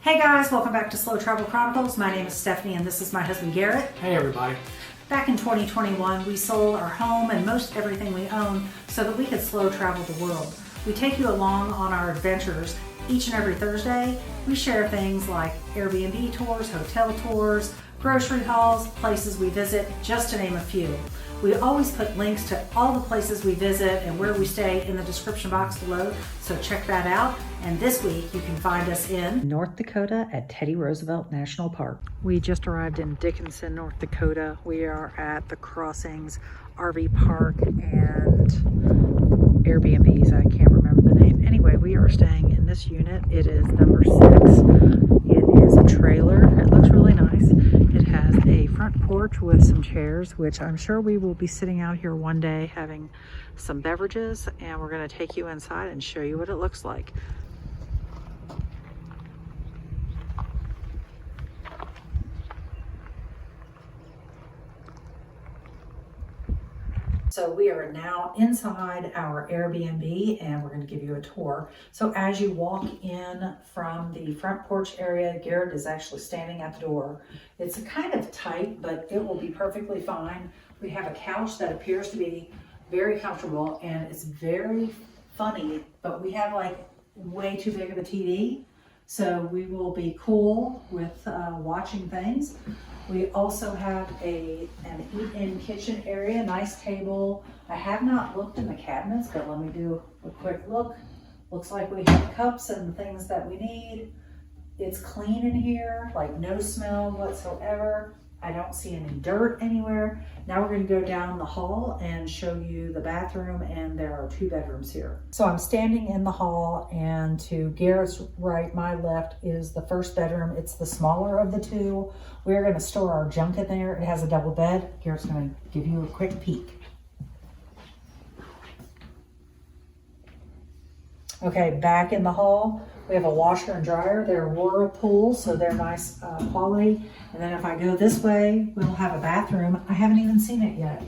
Hey guys, welcome back to Slow Travel Chronicles. My name is Stephanie and this is my husband Garrett. Hey everybody. Back in 2021, we sold our home and most everything we own so that we could slow travel the world. We take you along on our adventures. Each and every Thursday, we share things like Airbnb tours, hotel tours, grocery hauls, places we visit, just to name a few. We always put links to all the places we visit and where we stay in the description box below, so check that out. And this week you can find us in North Dakota at Teddy Roosevelt National Park. We just arrived in Dickinson, North Dakota. We are at the Crossings RV Park and Airbnbs. I can't remember the name. Anyway, we are staying in this unit. It is number 6. It is a trailer. It looks really nice. It has a front porch with some chairs, which I'm sure we will be sitting out here one day having some beverages, and we're going to take you inside and show you what it looks like. So we are now inside our Airbnb and we're going to give you a tour. So as you walk in from the front porch area, Garrett is actually standing at the door. It's kind of tight, but it will be perfectly fine. We have a couch that appears to be very comfortable and it's very funny, but we have like way too big of a TV. So we will be cool with watching things. We also have an eat-in kitchen area, nice table. I have not looked in the cabinets, but let me do a quick look. Looks like we have cups and things that we need. It's clean in here, like no smell whatsoever. I don't see any dirt anywhere. Now we're going to go down the hall and show you the bathroom, and there are 2 bedrooms here. So I'm standing in the hall, and to Garrett's right, my left, is the first bedroom. It's the smaller of the 2. We're going to store our junk in there. It has a double bed. Garrett's going to give you a quick peek. Okay, back in the hall, we have a washer and dryer. They're Whirlpool, so they're nice quality. And then if I go this way, we'll have a bathroom. I haven't even seen it yet.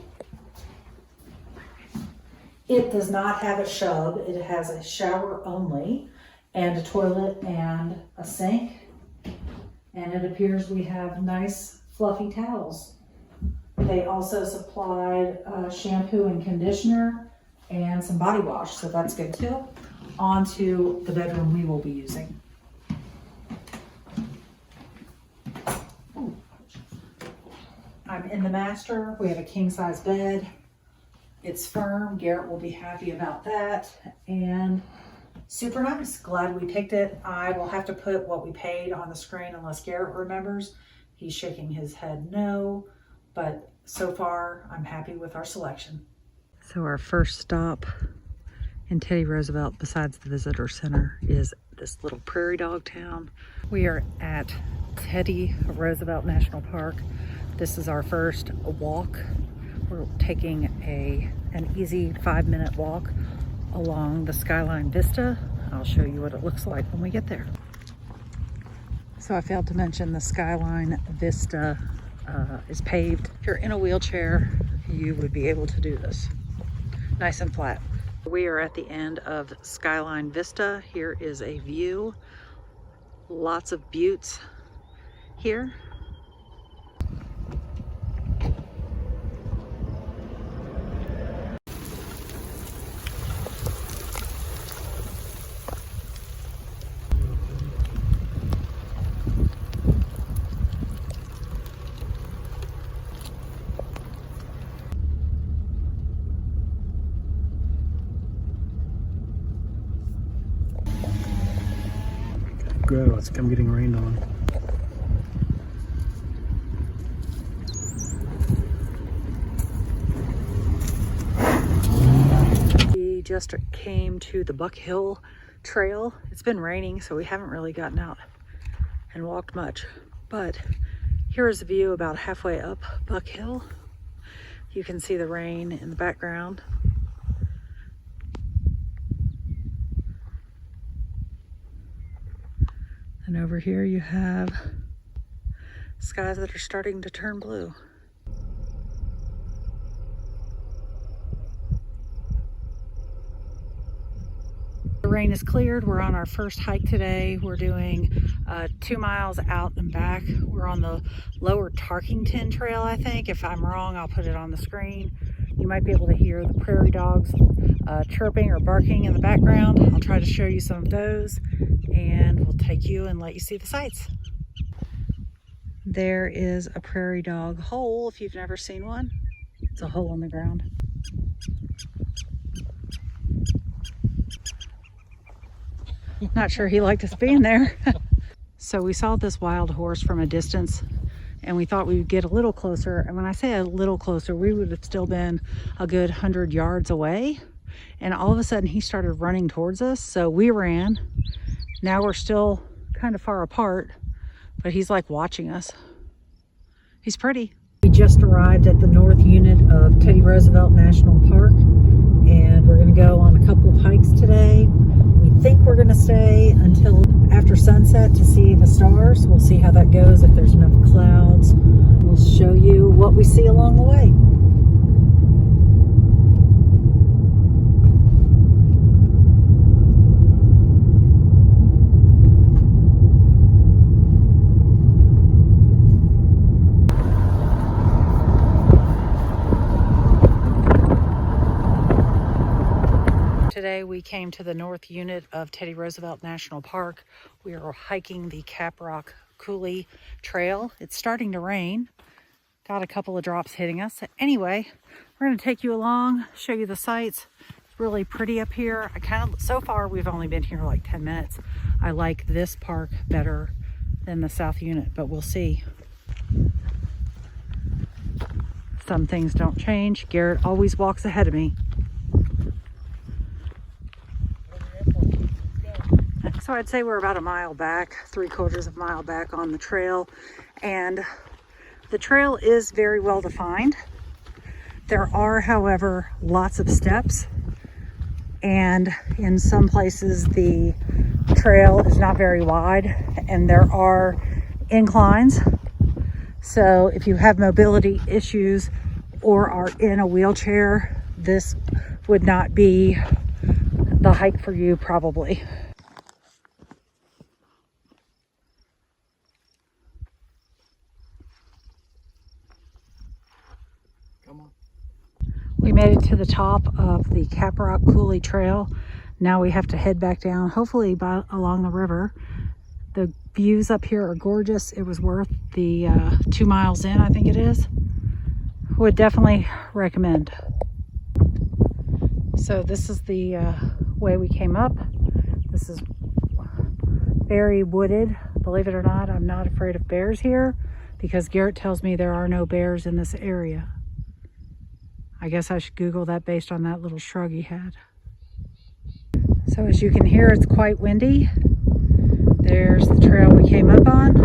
It does not have a shove. It has a shower only and a toilet and a sink. And it appears we have nice fluffy towels. They also supplied shampoo and conditioner and some body wash, so that's good too. On to the bedroom we will be using. I'm in the master. We have a king size bed. It's firm. Garrett will be happy about that. And super nice. Glad we picked it. I will have to put what we paid on the screen unless Garrett remembers. He's shaking his head no, but so far I'm happy with our selection. So our first stop in Teddy Roosevelt, besides the visitor center, is this little prairie dog town. We are at Teddy Roosevelt National Park. This is our first walk. We're taking an easy 5-minute walk along the skyline vista. I'll show you what it looks like when we get there. So I failed to mention the skyline vista is paved. If you're in a wheelchair, you would be able to do this. Nice and flat. We are at the end of Skyline Vista. Here is a view. Lots of buttes here. Good, it's come getting rained on. We just came to the Buck Hill Trail. It's been raining, so we haven't really gotten out and walked much. But here is a view about halfway up Buck Hill. You can see the rain in the background. And over here you have skies that are starting to turn blue. rain is cleared. We're on our first hike today. We're doing 2 miles out and back. We're on the lower Tarkington Trail, I think. If I'm wrong, I'll put it on the screen. You might be able to hear the prairie dogs chirping or barking in the background. I'll try to show you some of those, and we'll take you and let you see the sights. There is a prairie dog hole if you've never seen one. It's a hole in the ground. Not sure he liked us being there. So we saw this wild horse from a distance and we thought we would get a little closer. And when I say a little closer, we would have still been a good 100 yards away. And all of a sudden he started running towards us. So we ran. Now we're still kind of far apart, but he's like watching us. He's pretty. We just arrived at the north unit of Teddy Roosevelt National Park, and we're going to go on a couple of hikes today. We think we're going to stay until after sunset to see the stars. We'll see how that goes, if there's enough clouds. We'll show you what we see along the way. Today we came to the north unit of Teddy Roosevelt National Park. We are hiking the Caprock Coulee Trail. It's starting to rain. Got a couple of drops hitting us. Anyway, we're going to take you along, show you the sights. It's really pretty up here. So far we've only been here like 10 minutes. I like this park better than the south unit, but we'll see. Some things don't change. Garrett always walks ahead of me. So I'd say we're about a mile back, 3/4 of a mile back on the trail. And the trail is very well defined. There are, however, lots of steps. And in some places the trail is not very wide and there are inclines. So if you have mobility issues or are in a wheelchair, this would not be the hike for you probably. We made it to the top of the Caprock Coulee Trail. Now we have to head back down, hopefully along the river. The views up here are gorgeous. It was worth the 2 miles in, I think it is. Would definitely recommend. So this is the way we came up. This is very wooded. Believe it or not, I'm not afraid of bears here because Garrett tells me there are no bears in this area. I guess I should Google that based on that little shrug he had. So as you can hear, it's quite windy. There's the trail we came up on.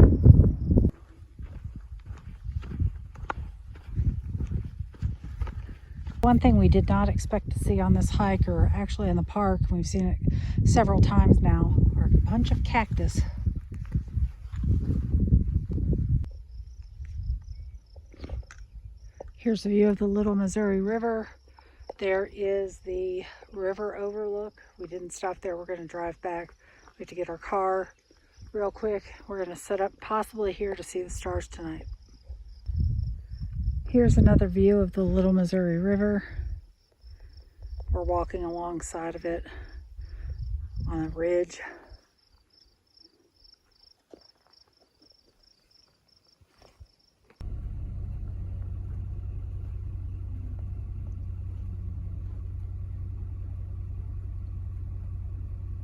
One thing we did not expect to see on this hike, or actually in the park, we've seen it several times now, are a bunch of cactus. Here's a view of the Little Missouri River. There is the river overlook. We didn't stop there. We're going to drive back. We have to get our car real quick. We're going to set up possibly here to see the stars tonight. Here's another view of the Little Missouri River. We're walking alongside of it on a ridge.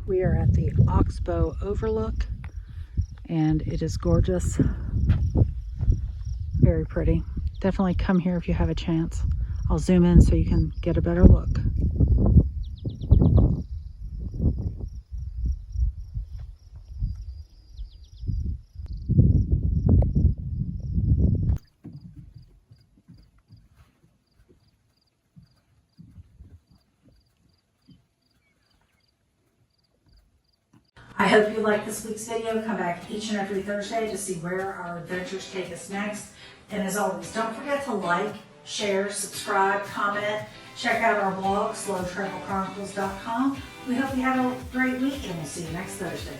We are at the Oxbow Overlook, and it is gorgeous. Very pretty. Definitely come here if you have a chance. I'll zoom in so you can get a better look. I hope you liked this week's video. Come back each and every Thursday to see where our adventures take us next. And as always, don't forget to like, share, subscribe, comment, Check out our blog, slowtravelchronicles.com. We hope you have a great week, and we'll see you next Thursday.